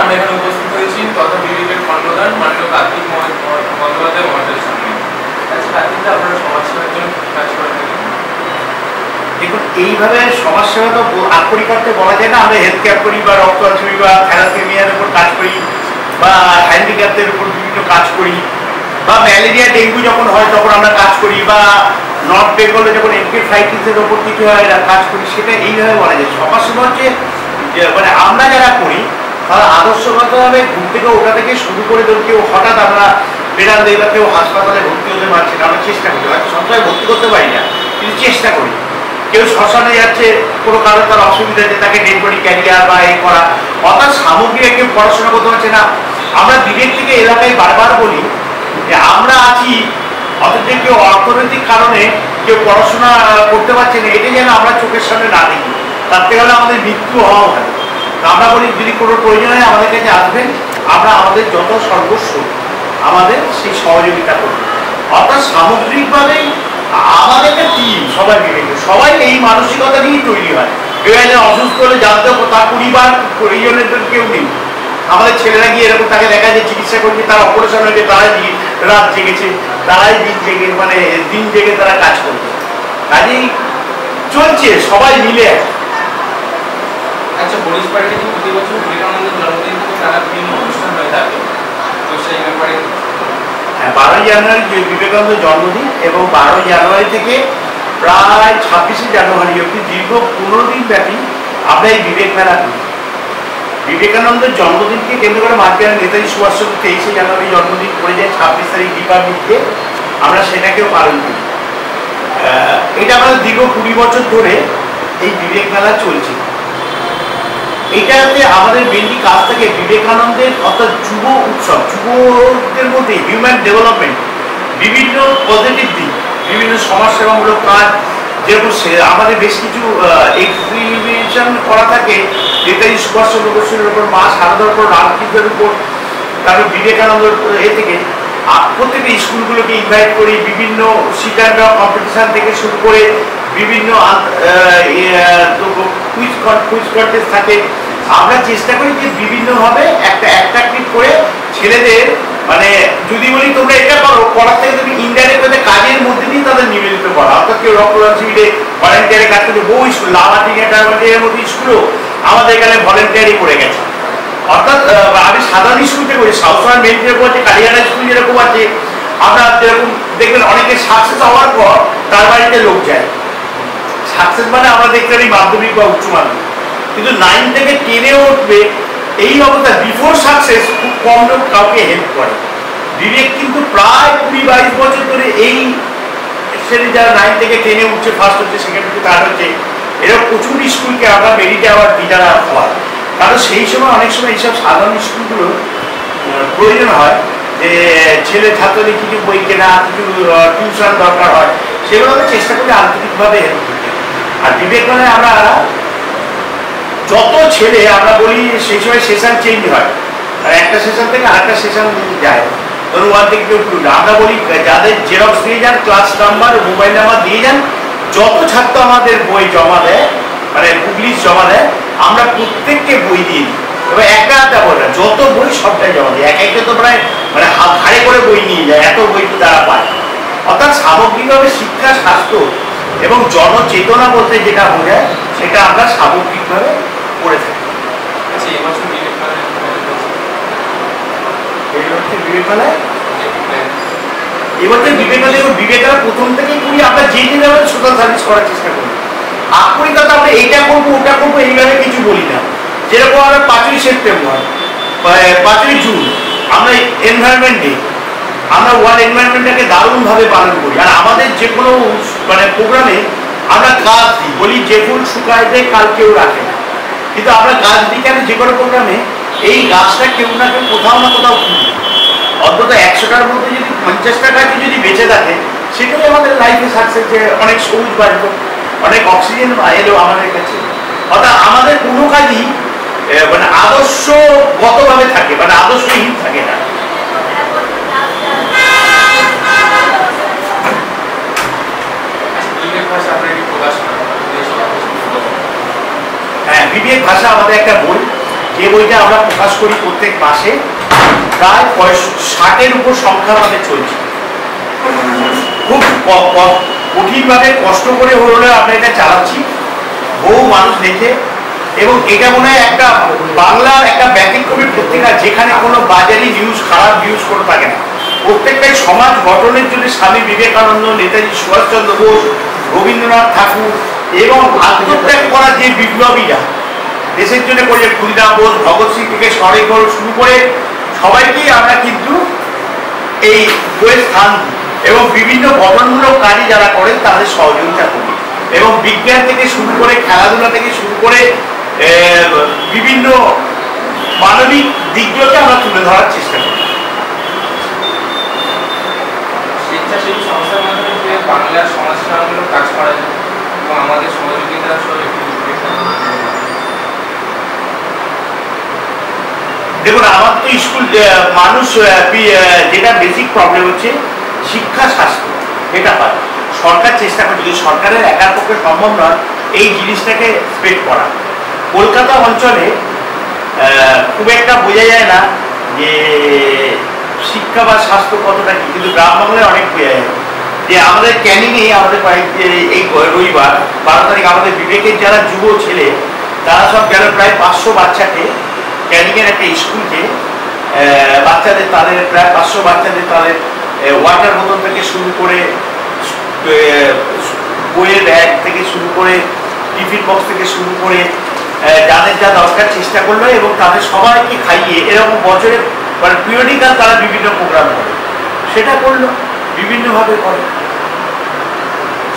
আমরা এখানে উপস্থিত হয়েছি তথা বিবেকের কর্ণধার মাননীয় কার্তিক বন্দ্যোপাধ্যায় মহাশয়ের সামনে। আচ্ছা কার্তিকদা, আপনারা সমাজসেবার জন্য কি কাজ করে থাকেন? দেখুন, এইভাবে সমাজসেবা তো আক্ষরিক অর্থে বলা যায় না। আমরা হেলথ কেয়ার করি বা রক্তচুরি বা থ্যালাসেমিয়ার উপর কাজ করি বা হ্যান্ডিক্যাপদের উপর বিভিন্ন কাজ করি বা ম্যালেরিয়া ডেঙ্গু যখন হয় তখন আমরা কাজ করি বা নর্থ বেঙ্গলে যখন এনকেফাইটিসের ওপর কিছু হয় কাজ করি, সেটা এইভাবে বলা যায়। সমাজসেবা হচ্ছে মানে আমরা যারা করি তারা আদর্শগতভাবে ঘুম থেকে ওটা থেকে শুরু করে ধরুন কেউ হঠাৎ আমরা বেড়াল দেখলাম কেউ হাসপাতালে ভর্তি হতে পারছে না, আমরা চেষ্টা করি, হয়তো সবসময় ভর্তি করতে পারি না কিন্তু চেষ্টা করি। কেউ শ্মশানে যাচ্ছে কোনো কারণে তার অসুবিধা আছে, তাকে ডেড বডি ক্যারিয়ার বা এ করা, অর্থাৎ সামগ্রিক কেউ পড়াশোনা করতে পারছে না। আমরা বিবেক থেকে এলাকায় বারবার বলি যে আমরা আছি, অথচ কেউ অর্থনৈতিক কারণে কেউ পড়াশোনা করতে পারছে না, এটা যেন আমরা চোখের সামনে না দেখি, তার থেকে আমাদের মৃত্যু হওয়া ভালো। আমরা বলি যদি কোনো প্রয়োজন হয় আমাদের কাছে আসবেন, আমরা আমাদের যত সর্বস্ব আমাদের সেই সহযোগিতা করব। অর্থাৎ সামগ্রিকভাবেই আমাদের একটা টিম, সবাই মিলে সবাই এই মানসিকতা নিয়েই তৈরি হয়। কেউ একজন অসুস্থ হলে জানতে তার পরিবার পরিজনের কেউ নেই, আমাদের ছেলেরা গিয়ে এরকম তাকে দেখা যায় চিকিৎসা করছে, তার অপারেশন হয়েছে, তারাই রাত জেগেছে, তারাই দিন জেগে মানে দিন জেগে তারা কাজ করছে, কাজেই চলছে সবাই মিলে। আচ্ছা, বরিশ পার্কে যে প্রতি বছর বিবেকানন্দের জন্মদিন থেকে তারা বিভিন্ন অনুষ্ঠান হয়ে থাকে, তো সেই ব্যাপারে 12ই জানুয়ারি বিবেকানন্দ জন্মদিন এবং 12ই জানুয়ারি থেকে প্রায় 26শে জানুয়ারি অব্দি দীর্ঘ 15 দিন ব্যাপী আমরা এই বিবেক মেলা করি। বিবেকানন্দের জন্মদিনকে কেন্দ্র করে মার্কিন নেতাজি সুভাষচন্দ্র 23শে জানুয়ারি জন্মদিন পড়ে যায় 26 তারিখ রিপাবলিক ডে, আমরা সেটাকেও পালন করি। এটা আমাদের দীর্ঘ 20 বছর ধরে এই বিবেক মেলা চলছে। এটাতে আমাদের মেনলি কাজ থাকে বিবেকানন্দের অর্থাৎ যুব উৎসব, যুবদের মধ্যে হিউম্যান ডেভেলপমেন্ট, বিভিন্ন পজিটিভ দিক, বিভিন্ন সমাজসেবামূলক কাজ, যেরকম আমাদের বেশ কিছু এক্সিবিশন করা থাকে নেতাজি সুভাষচন্দ্র বসুর উপর, মা সারদার উপর, রামকৃষ্ণের উপর, তারপর বিবেকানন্দের এ থেকে প্রত্যেকটা স্কুলগুলোকে ইনভাইট করি, বিভিন্ন সিটার কম্পিটিশান থেকে শুরু করে বিভিন্ন কুইজ কন্টেস্ট থাকে। আমরা চেষ্টা করি যে বিভিন্নভাবে একটা অ্যাট্রাক্টিভ করে ছেলেদের, মানে যদি বলি তোমরা এটা করো, করার থেকে তুমি ইনডাইরেক্ট ভাবে কাজের মধ্যে দিয়ে তাদের নিবেদিত করা। অর্থাৎ কেউ রক্তদান শিবিরে ভলেন্টিয়ারে কাজ করছে, বহু স্কুল লাভাটির মতো স্কুলও আমাদের এখানে ভলেন্টিয়ারি করে গেছে। অর্থাৎ আমি সাধারণ স্কুল থেকে করি, সাউথ মেডিকেল বলছে, কালিয়ানা স্কুল যেরকম আছে, আমরা যেরকম দেখবেন অনেকে সাকসেস হওয়ার পর তার বাড়িতে লোক যায়। সাকসেস মানে আমরা দেখতে পারি মাধ্যমিক বা উচ্চ মাধ্যমিক, কিন্তু 9 থেকে 10-এ উঠবে এই অবস্থা, বিফোর সাকসেস খুব কম লোক কাউকে হেল্প করে। বিবেক কিন্তু প্রায় 20-22 বছর ধরে এই শ্রেণী যারা 9 থেকে 10-এ উঠছে, ফার্স্ট হচ্ছে, সেকেন্ড হচ্ছে, থার্ড হচ্ছে, এরা প্রচুর স্কুলকে আমরা মেরিট অ্যাওয়ার্ড দিতে হয়। কারণ সেই সময় অনেক সময় এইসব সাধারণ স্কুলগুলো প্রয়োজন হয় যে ছেলে ছাত্রদের কিছু বই কেনা, কিছু টিউশন দরকার হয়, সেগুলো আমরা চেষ্টা করি আন্তরিকভাবে হেল্প করতে। আর বিবেক মেলায় আমরা যত ছেলে আমরা বলি সেই সময় সেশন চেঞ্জ হয়, আর একটা সেশন থেকে আরেকটা সেশন যায়, ধরুন 1 থেকে 2, আমরা বলি যাদের জেরক্স দিয়ে যান, ক্লাস নাম্বার, মোবাইল নাম্বার দিয়ে যান, যত ছাত্র আমাদের বই জমা দেয়, মানে বুক লিস্ট জমা দেয়, আমরা প্রত্যেককে বই দিয়ে দিই। এবার একটা বই না, যত বই সবটাই জমা দিই। একটা তো প্রায় মানে হাড়ে করে বই নিয়ে যায়, এত বই তারা পায়। অর্থাৎ সামগ্রিকভাবে শিক্ষা, স্বাস্থ্য এবং জনচেতনা বলতে যেটা বোঝায় সেটা আমরা সামগ্রিকভাবে করে থাকি। আচ্ছা, এবছর বিবেক মেলায় এবছর বিবেকানন্দ প্রথম থেকেই করি, আমরা যে লেভেলে সোশ্যাল সার্ভিস করার চেষ্টা করি। আক্ষরিকতা আমরা এইটা করবো ওটা করবো এইভাবে কিছু বলি না। যেরকম আমরা 5ই সেপ্টেম্বর, 5ই জুন আমরা এনভায়রনমেন্ট ডে, আমরা ওয়ার্ল্ড এনভায়রনমেন্টটাকে দারুণভাবে পালন করি। আর আমাদের যে কোনো মানে প্রোগ্রামে আমরা গাছ দিই, বলি যে ফুল শুকায় দেয় কাল কেউ রাখে না, কিন্তু আমরা গাছ দিই কেন? যে কোনো প্রোগ্রামে এই গাছটা কেউ না কেউ কোথাও না কোথাও কিনি, অন্তত 100টার মধ্যে যদি 50টা গাছই যদি বেঁচে থাকে, সেটাই আমাদের লাইফে সাকসেস, যে অনেক সবুজ বাড়লো, অনেক অক্সিজেন এলো আমাদের কাছে। অর্থাৎ আমাদের কোনো কাজই মানে আদর্শগতভাবে থাকে, মানে আদর্শহীন থাকে না। হ্যাঁ, বিবেক ভাষা আমাদের একটা বই, যে বইটা আমরা প্রকাশ করি প্রত্যেক মাসে, প্রায় 60-এর উপর সংখ্যা আমাদের চলছে। খুব কঠিনভাবে কষ্ট করে হলেও আমরা এটা চালাচ্ছি, বহু মানুষ দেখে। এবং এটা মনে হয় একটা বাংলার একটা ব্যতিক্রমী পত্রিকা, যেখানে কোনো বাজারি নিউজ, খারাপ নিউজ কোনো থাকে না। প্রত্যেকটাই সমাজ গঠনের জন্য স্বামী বিবেকানন্দ, নেতাজি সুভাষচন্দ্র বোস, রবীন্দ্রনাথ ঠাকুর এবং আত্মত্যাগ করা যে বিপ্লবীরা দেশের জন্য করে, ক্ষুদিরাম বোস, ভগৎ সিং থেকে শুরু করে সবাইকেই আমরা কিন্তু এই বইয়ের স্থান এবং বিভিন্ন গঠনমূলক কাজে যারা করেন তাদের সহযোগিতা করি। এবং বিজ্ঞান থেকে শুরু করে, খেলাধুলা থেকে শুরু করে বিভিন্ন মানবিক দিকগুলোকে আমরা তুলে ধরার চেষ্টা করি। স্বেচ্ছাসেবী সংস্থার মাধ্যমে বাংলার সমাজসেবামূলক কাজ করা যায় এবং আমাদের সহযোগিতা দেখুন, আমার তো স্কুল মানুষ যেটা বেসিক প্রবলেম হচ্ছে শিক্ষা, স্বাস্থ্য, এটা হয়। সরকার চেষ্টা করে, যদি সরকারের একার পক্ষে সম্ভব নয় এই জিনিসটাকে স্প্রেড করা। কলকাতা অঞ্চলে খুব একটা বোঝা যায় না যে শিক্ষা বা স্বাস্থ্য কতটা কি, কিন্তু গ্রাম বাংলায় অনেক বোঝা যায়। যে আমাদের ক্যানিংয়ে আমাদের এই রবিবার 12 তারিখ আমাদের বিবেকের যারা যুব ছেলে তারা সব গেল প্রায় 500 বাচ্চাকে, ক্যানিংয়ের একটা স্কুলকে, বাচ্চাদের তাদের প্রায় 500 বাচ্চাদের তাদের ওয়াটার বোতল থেকে শুরু করে, বইয়ের ব্যাগ থেকে শুরু করে, টিফিন বক্স থেকে শুরু করে যাদের যা দরকার চেষ্টা করলো এবং তাদের সবাইকে খাইয়ে এরকম বছরে মানে পিরিয়ডিক্যাল তারা বিভিন্ন প্রোগ্রাম করে, সেটা করলো বিভিন্নভাবে করে।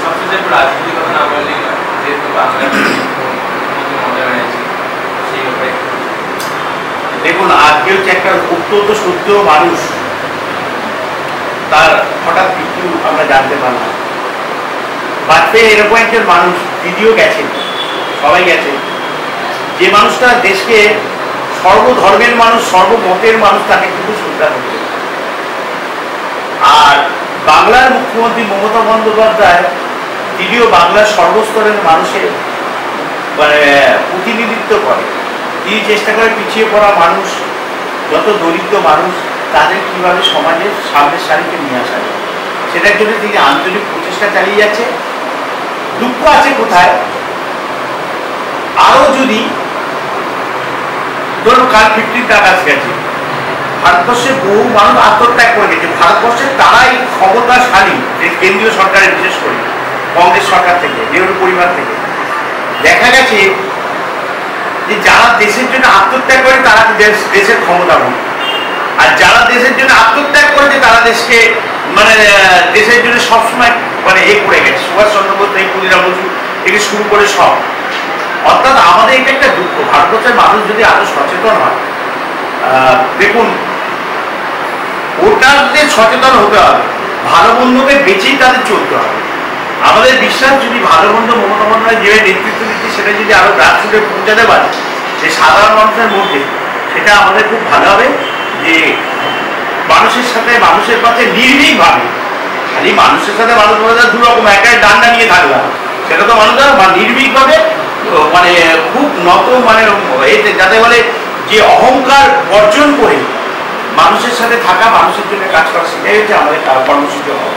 সবচেয়ে রাজনীতির কথা না বললে যেহেতু বাংলার মজা হয়েছে সেই ব্যাপারে দেখুন, আজকে হচ্ছে একটা অত্যন্ত সত্য মানুষ, তার হঠাৎ মৃত্যু আমরা জানতে পারলাম। বাচ্চা এরকম একজন মানুষ, দিদিও গেছেন, সবাই গেছে, যে মানুষটা দেশকে সর্বধর্মের মানুষ, সর্বমতের মানুষ, তাকে কিন্তু শ্রদ্ধা করছে। আর বাংলার মুখ্যমন্ত্রী মমতা বন্দ্যোপাধ্যায়, তিনিও বাংলার সর্বস্তরের মানুষের মানে প্রতিনিধিত্ব করে। তিনি চেষ্টা করে পিছিয়ে পড়া মানুষ, যত দরিদ্র মানুষ, তাদের কিভাবে সমাজের সামনের সারিতে নিয়ে আসা যায়, সেটার জন্য তিনি আন্তরিক প্রচেষ্টা চালিয়ে যাচ্ছে। দুঃখ আছে কোথায়, আরো যদি ধরুন কাল 15 আগস্ট গেছে, ভারতবর্ষে বহু মানুষ আত্মত্যাগ করে গেছে। ভারতবর্ষে তারাই ক্ষমতাশালী, যে কেন্দ্রীয় সরকারের, বিশেষ করে কংগ্রেস সরকার থেকে, নেহরু পরিবার থেকে দেখা গেছে যে যারা দেশের জন্য আত্মত্যাগ করে তারা দেশের ক্ষমতা ভোগ, আর যারা দেশের জন্য আত্মত্যাগ করেছে তারা দেশকে মানে দেশের জন্য সবসময় মানে করে গেছে। সুভাষচন্দ্র বোস থেকে ক্ষুদিরাম বসু থেকে শুরু করে সব। অর্থাৎ আমাদের এটা একটা দুঃখ, ভারতবর্ষের মানুষ যদি আরো সচেতন হয়। দেখুন, ভোটারদের সচেতন হতে হবে, ভালো বন্ধুকে বেঁচেই তাদের চলতে হবে। আমাদের বিশ্বাস, যদি ভালো বন্ধু মমতা বন্দ্যোপাধ্যায় যে নেতৃত্ব দিচ্ছে সেটা যদি আরো গ্রাসরুটে পৌঁছাতে পারে যে সাধারণ মানুষের মধ্যে, সেটা আমাদের খুব ভালো হবে। যে মানুষের সাথে, মানুষের পাশে নির্ভীকভাবে, খালি মানুষের সাথে মানুষ বলতে দুরকম, একটা ডান্ডা নিয়ে থাকলাম, সেটা তো মানুষ নির্ভীকভাবে মানে খুব নত মানে এতে যাতে বলে যে অহংকার বর্জন করে মানুষের সাথে থাকা, মানুষের জন্য কাজ করা, সেটাই হচ্ছে আমাদের কর্মসূচি হবে।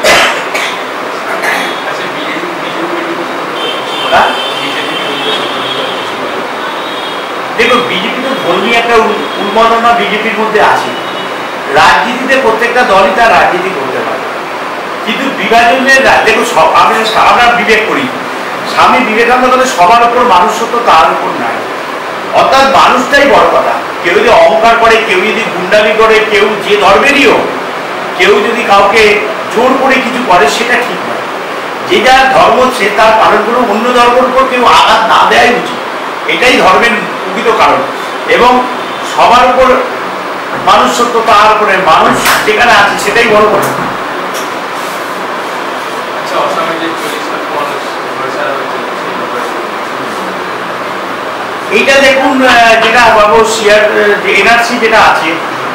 দেখুন, বিজেপি তো ধর্মীয় একটা উন্মাদনা বিজেপির মধ্যে আছে। রাজনীতিতে প্রত্যেকটা দলই তার রাজনীতি করতে পারে, কিন্তু বিভাজনের দেখুন আমরা বিবেক করি, স্বামী বিবেকানন্দ বলে সবার উপর মানুষত্ব, তার উপর নাই। অর্থাৎ মানুষটাই বড় কথা। কেউ যদি অহংকার করে, কেউ যদি গুন্ডামি করে, কেউ যে ধর্মেরই হোক, কেউ যদি কাউকে জোর করে কিছু করে, সেটা ঠিক নয়। যে যার ধর্ম সে তার পালন করে, অন্য ধর্মের উপর কেউ আঘাত না দেওয়াই উচিত, এটাই ধর্মের প্রকৃত কারণ। এবং সবার উপর মানুষত্ব, তার উপরে মানুষ যেখানে আছে সেটাই বড় কথা। এইটা দেখুন, যেটা বাবু শেয়ার এনআরসি যেটা আছে,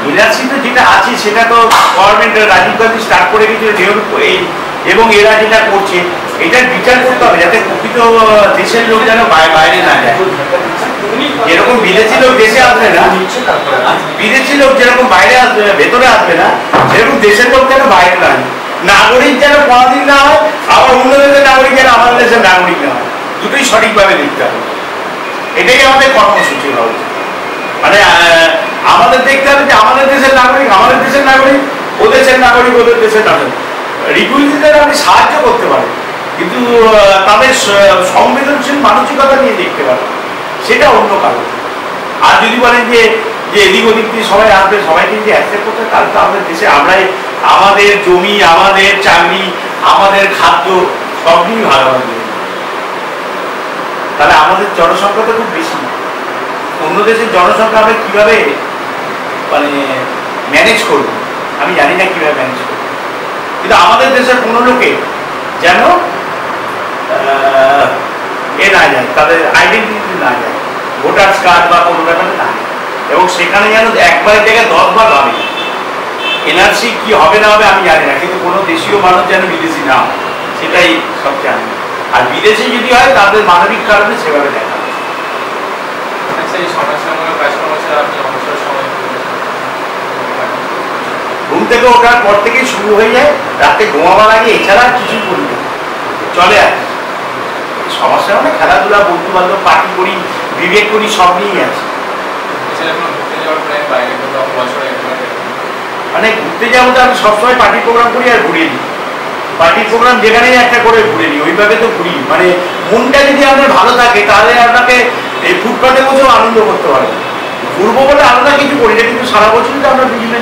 এনআরসিতে যেটা আছে সেটা তো গভর্নমেন্ট, রাজীব গান্ধী স্টার্ট করে গেছিল নেহরু, এবং এরা যেটা করছে এটার বিচার করতে হবে যাতে প্রকৃত তো দেশের লোক যেন বাইরে না যায়, যেরকম বিদেশি লোক দেশে আসবে না, বিদেশি লোক যেরকম বাইরে আসবে ভেতরে আসবে না, সেরকম দেশের লোক যেন বাইরে না হয়, নাগরিক যেন কোনদিন না হয়, আবার অন্য দেশের নাগরিক যেন আমাদের দেশের নাগরিক না হয়, দুটোই সঠিকভাবে দেখতে হবে। এটাই আমাদের কর্মসূচি হওয়া উচিত। মানে আমাদের দেখতে হবে যে আমাদের দেশের নাগরিক আমাদের দেশের নাগরিক, ও দেশের নাগরিক ওদের দেশের নাগরিক। রিফিউজিদের আপনি সাহায্য করতে পারেন, কিন্তু তাদের সংবেদনশীল মানসিকতা নিয়ে দেখতে পারেন, সেটা অন্য কারণ। আর যদি বলেন যে এদিক ওদিক দিয়ে সবাই আসবে, সবাইকে যদি অ্যাকসেপ্ট করতে, তাহলে তো আমাদের দেশে আমরাই আমাদের জমি, আমাদের চাকরি, আমাদের খাদ্য সব নিয়েই ভালো হবে। তাহলে আমাদের জনসংখ্যা তো খুব বেশি, অন্য দেশের জনসংখ্যা আমরা কিভাবে মানে ম্যানেজ করবো আমি জানি না কিভাবে ম্যানেজ করবো। কিন্তু আমাদের দেশের কোনো লোকে যেন এ না যায়, তাদের আইডেন্টিটি না যায়, ভোটার্স কার্ড বা কোনো ব্যাপারে না যায়, এবং সেখানে যেন একবারের জায়গায় 10 বার হবে। এনআরসি কি হবে না হবে আমি জানি না, কিন্তু কোনো দেশীয় মানুষ যেন বিদেশি না হয়, সেটাই সবচেয়ে আনন্দ। আর বিদেশি যদি হয় তাদের মানবিক কারণে সেভাবে দেখা হয়। আচ্ছা, এই সমস্যাগুলো কাজকর্ম ছাড়া আপনি অবসর সময় ঘুম থেকে ওঠার পর থেকেই শুরু হয়ে যায়, রাতে ঘুমাবার আগে এছাড়া কিছুই করি না, চলে আসে। সমস্যা মানে খেলাধুলা, বন্ধু বান্ধব, পার্টি করি, বিবেক করি, সব নিয়েই আছে। ঘুরতে যাওয়ার প্ল্যান বাইরে কোথাও বছরে মানে ঘুরতে যাবো তো আমি সবসময় পার্টি প্রোগ্রাম করি আর ঘুরিয়ে নিই। পার্টির প্রোগ্রাম যেখানেই একটা করে ঘুরে নিই, ওইভাবে তো ঘুরি। মানে মনটা যদি আপনার ভালো থাকে তাহলে আপনাকে এই ফুটপাতে বসেও আনন্দ করতে পারবেন। ঘুরবো বলে আলাদা কিছু করি না, কিন্তু সারা বছরই তো আমরা বিভিন্ন